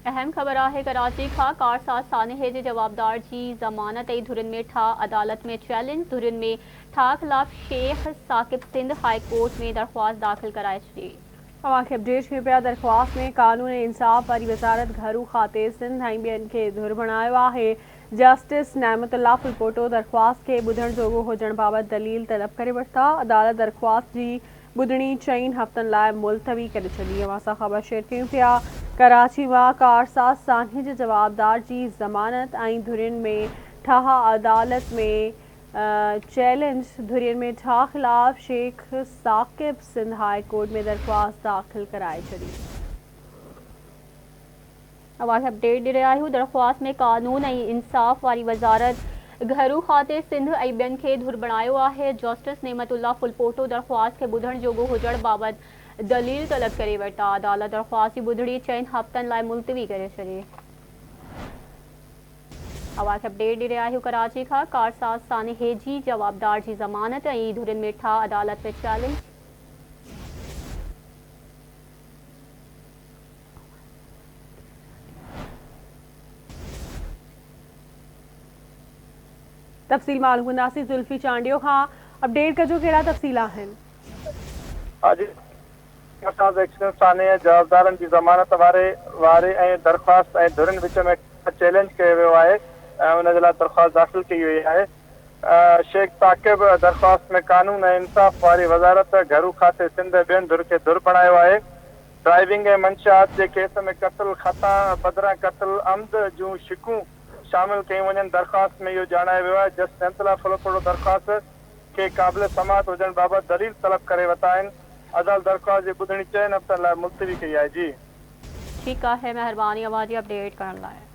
अहम ख़बर है कराची खां कारसाज सानहे जे जवाबदार की ज़मानत धुरिन में ठा अदालत में चैलेंज धुरिन में ठा खिलाफ शेख साकिब सिंध हाई कोर्ट में दरख्वास्त दाखिल कराए छॾी। तव्हांखे अपडेट में पिया दरख्वास्त में कानून इंसाफ़ वारी वज़ारत घरू खाते सिंध ऐं ॿियनि खे धुर बणायो आहे। जस्टिस नेमतुल्लाह फुलपोटो दरख्वास्त के ॿुधण जोॻो हुजण बाबति दलील तलब करे वरिता। अदालत दरख्वास्त जी ॿुधणी 4 हफ़्तनि लाइ मुलतवी करे छॾी। असां ख़बर शेयर कयूं पिया कराची मां कारसाज सानहे जे जवाबदार जी ज़मानत ऐं धुरियुनि में ठाह अदालत में चैलेंज धुरियुनि में ठा खिलाफ शेख साकिब सिंध हाई कोर्ट में दरख्वास्त दाखिल कराए छॾी। अवाज़ अपडेट दे रहा आहियूं। दरख्वास्त में कानून ऐं इंसाफ़ वारी वज़ारत घरू खाते सिंध ऐं ॿियनि खे धुर बणायो आहे। जस्टिस नेमतुल्लाह फुलपोटो दरख्वास्त खे ॿुधण जोॻो हुजण बाबति दलील तलब करे वरिता। अदालत दरख्वास्त जी ॿुधणी 4 हफ़्तनि लाइ मुलतवी करे छॾी। आवाज़ अपडेट दे रहा आहियूं कराची खां कारसाज सानहे जी जवाबदार जी ज़मानत ऐं धुरियुनि में ठा अदालत में चैलेंज। तफ़सील मालूम कंदासीं जुल्फी चांडियो खां। अपडेट कजो कहिड़ा तफ़सील आहिनि। जवाबदारनि जी ज़मानत वारे ऐं दरख्वास्त ऐं धुरियुनि विच में चैलेंज कयो वियो आहे ऐं उन जे लाइ दरख्वास्त दाख़िल कई वई आहे। शेख साकिब दरख्वास्त में कानून ऐं इंसाफ़ वारी वज़ारत घरू खाते सिंध ॿियनि धुर खे धुर बणायो आहे। ड्राइविंग ऐं मंशियात जे केस में क़त्ल ख़ता बदिरां क़त्ल अमद जूं शिकूं शामिल कयूं वञनि। दरख्वास्त में इहो ॼाणायो वियो आहे। जस्टिस नेमतुल्लाह फुलपोटो दरख्वास्त के क़ाबिल समाअत हुजण बाबति दलील तलब करे वरिता आहिनि। अदालत दरख्वास्त जी ॿुधणी 4 हफ़्तनि लाइ मुलतवी कई आहे। जी ठीक है, मेहरबानी अवाज़ अपडेट करण लाइ।